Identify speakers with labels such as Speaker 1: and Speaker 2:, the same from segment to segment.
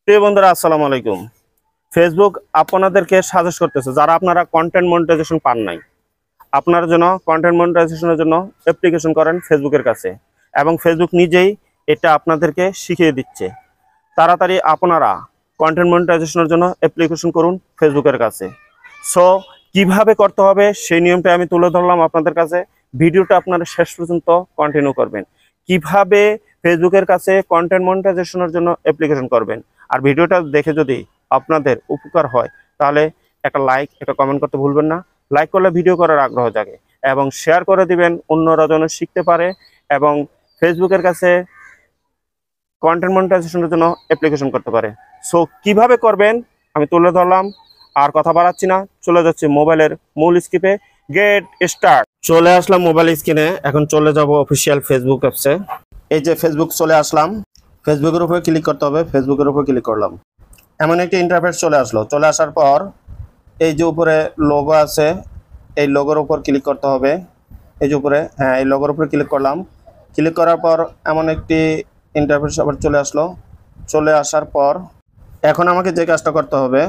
Speaker 1: প্রিয় বন্ধুরা, আসসালামু আলাইকুম। ফেসবুক আপনাদেরকে সাজেস্ট করতেছে যারা আপনারা কন্টেন্ট মনিটাইজেশন পান নাই, আপনার জন্য কন্টেন্ট মনিটাইজেশনের জন্য অ্যাপ্লিকেশন করেন ফেসবুকের কাছে, এবং ফেসবুক নিজেই এটা আপনাদেরকে শিখিয়ে দিচ্ছে। তাড়াতাড়ি আপনারা কন্টেন্ট মনিটাইজেশনের জন্য অ্যাপ্লিকেশন করুন ফেসবুকের কাছে। সো কিভাবে করতে হবে সেই নিয়মটা আমি তুলে ধরলাম আপনাদের কাছে। ভিডিওটা আপনারা শেষ পর্যন্ত কন্টিনিউ করবেন, কিভাবে ফেসবুকের কাছে কন্টেন্ট মনিটাইজেশনের জন্য অ্যাপ্লিকেশন করবেন। আর ভিডিওটা দেখে যদি আপনাদের উপকার হয় তাহলে একটা লাইক, একটা কমেন্ট করতে ভুলবেন না। লাইক করলে ভিডিও করার আগ্রহ জাগে, এবং শেয়ার করে দিবেন, অন্যরা যেন শিখতে পারে এবং ফেসবুকের কাছে কন্টেন্ট মনিটাইজেশনের জন্য অ্যাপ্লিকেশন করতে পারে। সো কিভাবে করবেন আমি তুলে ধরলাম। আর কথা বাড়াচ্ছি না, চলে যাচ্ছে মোবাইলের মূল স্ক্রিপে। Get start. চলে আসলাম মোবাইল স্ক্রিনে। এখন চলে যাব অফিসিয়াল ফেসবুক অ্যাপসে। এই যে ফেসবুক চলে আসলাম, ফেসবুকের উপরে ক্লিক করতে হবে। ফেসবুকের উপরে ক্লিক করলাম, এমন একটি ইন্টারফেস চলে আসলো। চলে আসার পর এই যে উপরে লোগো আছে, এই লোগোর উপর ক্লিক করতে হবে। এই যে উপরে, হ্যাঁ, এই লোগোর উপরে ক্লিক করলাম। ক্লিক করার পর এমন একটি ইন্টারফেস আবার চলে আসলো। চলে আসার পর এখন আমাকে যে কাজটা করতে হবে,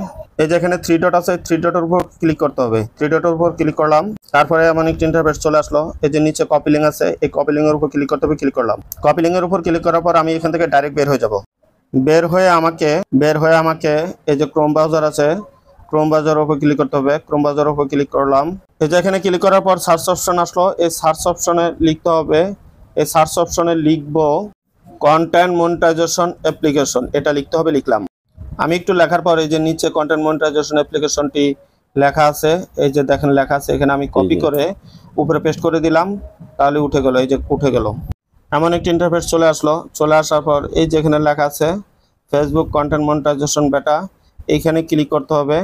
Speaker 1: এই যে এখানে থ্রি ডট আছে, থ্রি ডটের উপর ক্লিক করতে হবে। থ্রি ডটের উপর ক্লিক করলাম, তারপরে এমন একটি ইন্টারফেস চলে আসলো। এই যে নিচে কপি লিঙ্ক আছে, এই কপি লিঙ্কের উপর ক্লিক করতে হবে। ক্লিক করলাম। কপি লিঙ্কের উপর ক্লিক করার পর আমি এখান থেকে ডাইরেক্ট বের হয়ে যাব। বের হয়ে আমাকে এই যে ক্রোম ব্রাউজার আছে, ক্রোম ব্রাউজারের উপর ক্লিক করতে হবে। ক্রোম ব্রাউজারের উপর ক্লিক করলাম। এই যে এখানে ক্লিক করার পর সার্চ অপশন আসলো। এই সার্চ অপশনে লিখতে হবে, এই সার্চ অপশনে লিখবো কন্টেন্ট মনিটাইজেশন অ্যাপ্লিকেশন, এটা লিখতে হবে। লিখলাম। আমি একটু লেখার পর এই যে নিচে কন্টেন্ট মনিটাইজেশন অ্যাপ্লিকেশনটি লেখা আছে, এই যে দেখেন লেখা আছে, এখানে আমি কপি করে উপরে পেস্ট করে দিলাম, তাহলে উঠে গেল। এই যে উঠে গেল। এমন একটি ইন্টারফেস চলে আসলো। চলে আসার পর এই যে এখানে লেখা আছে ফেসবুক কন্টেন্ট মনিটাইজেশন বেটা, এইখানে ক্লিক করতে হবে।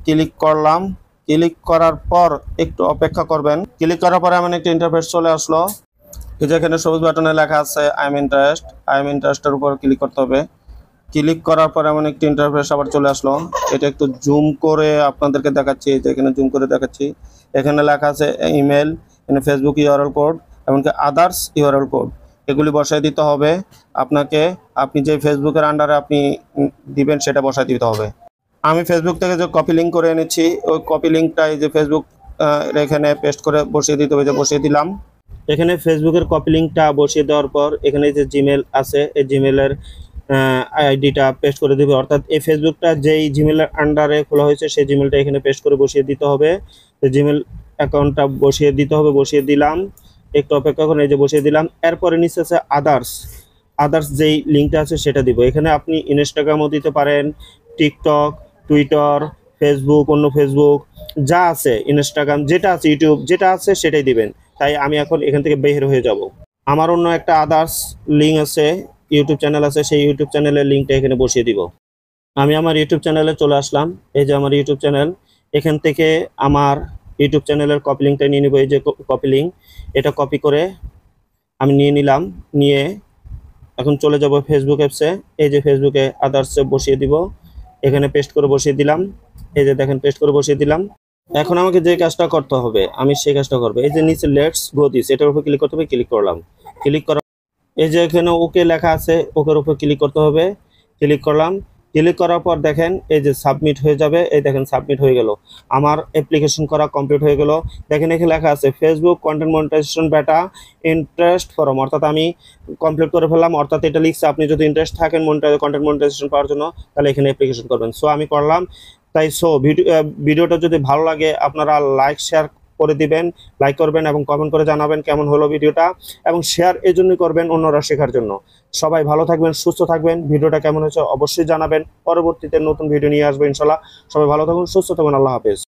Speaker 1: ক্লিক করলাম। ক্লিক করার পর একটু অপেক্ষা করবেন। ক্লিক করার পরে এমন একটি ইন্টারফেস চলে আসলো। এই যে এখানে সবুজ বাটনে লেখা আছে আই এম ইন্টারেস্টের উপর ক্লিক করতে হবে। ক্লিক করার পর এমন একটি ইন্টারফেস আবার চলে আসলো। এটা একটু জুম করে আপনাদেরকে দেখাচ্ছি। এই যে এখানে জুম করে দেখাচ্ছি, এখানে লেখা আছে ইমেল, এখানে ফেসবুক ইউআরএল কোড, এমনকি আদার্স ইউআরএল কোড, এগুলি বসায় দিতে হবে আপনাকে। আপনি যে ফেসবুকের আন্ডারে আপনি দিবেন সেটা বসায় দিতে হবে। আমি ফেসবুক থেকে যে কপি লিঙ্ক করে এনেছি, ওই কপি লিঙ্কটা এই যে ফেসবুক এখানে পেস্ট করে বসিয়ে দিতে হবে। যে বসিয়ে দিলাম। এখানে ফেসবুকের কপি লিঙ্কটা বসিয়ে দেওয়ার পর এখানে যে জিমেল আছে, এই জিমেলের আইডিটা পেস্ট করে দেবে। অর্থাৎ এই ফেসবুকটা যেই জিমেলের আন্ডারে খোলা হয়েছে সেই জিমেলটা এখানে পেস্ট করে বসিয়ে দিতে হবে। জিমেল অ্যাকাউন্টটা বসিয়ে দিতে হবে। বসিয়ে দিলাম, একটু অপেক্ষা করে এই যে বসিয়ে দিলাম। এরপরে নিচে আছে আদার্স যেই লিঙ্কটা আছে সেটা দিব। এখানে আপনি ইনস্টাগ্রামও দিতে পারেন, টিকটক, টুইটার, ফেসবুক, অন্য ফেসবুক যা আছে, ইনস্টাগ্রাম যেটা আছে, ইউটিউব যেটা আছে সেটাই দিবেন। তাই আমি এখন এখান থেকে বের হয়ে যাব। আমার অন্য একটা আদার্স লিঙ্ক আছে, ইউটিউব চ্যানেল আছে, সেই ইউটিউব চ্যানেলের লিঙ্কটা এখানে বসিয়ে দিব। আমি আমার ইউটিউব চ্যানেলে চলে আসলাম। এই যে আমার ইউটিউব চ্যানেল, এখান থেকে আমার ইউটিউব চ্যানেলের কপি লিঙ্কটা নিয়ে নিব। এই যে কপি লিঙ্ক, এটা কপি করে আমি নিয়ে নিলাম। নিয়ে এখন চলে যাব ফেসবুক অ্যাপসে। এই যে ফেসবুকে আদার্সে বসিয়ে দিব, এখানে পেস্ট করে বসিয়ে দিলাম। এই যে দেখেন পেস্ট করে বসিয়ে দিলাম। এখন আমাকে যে কাজটা করতে হবে আমি সেই কাজটা করবো। এই যে নিচে লেটস গো দিস, এটার উপর ক্লিক করতে হবে। ক্লিক করলাম। ক্লিক করা, এই যে এখানে ওকে লেখা আছে, ওকের উপর ক্লিক করতে হবে। ক্লিক করলাম। ক্লিক করার পর দেখেন এই যে সাবমিট হয়ে যাবে। এই দেখেন সাবমিট হয়ে গেল, আমার অ্যাপ্লিকেশন করা কমপ্লিট হয়ে গেল। দেখেন এখানে লেখা আছে Facebook content monetization beta interest form, অর্থাৎ আমি কমপ্লিট করে ফেললাম। অর্থাৎ এটা লিখছে আপনি যদি ইন্টারেস্ট থাকেন কন্টেন্ট মনিটাইজেশন পাওয়ার জন্য তাহলে এখানে অ্যাপ্লিকেশন করবেন। সো আমি করলাম। তাই ভিডিওটা যদি ভালো লাগে আপনারা লাইক শেয়ার করে দিবেন, লাইক করবেন এবং কমেন্ট করে জানাবেন কেমন হলো ভিডিওটা। এবং শেয়ার এই জন্যই করবেন অন্যরা শেখার জন্য। সবাই ভালো থাকবেন, সুস্থ থাকবেন। ভিডিওটা কেমন হয়েছে অবশ্যই জানাবেন। পরবর্তীতে নতুন ভিডিও নিয়ে আসবো ইনশাল্লাহ। সবাই ভালো থাকুন, সুস্থ থাকুন। আল্লাহ হাফেজ।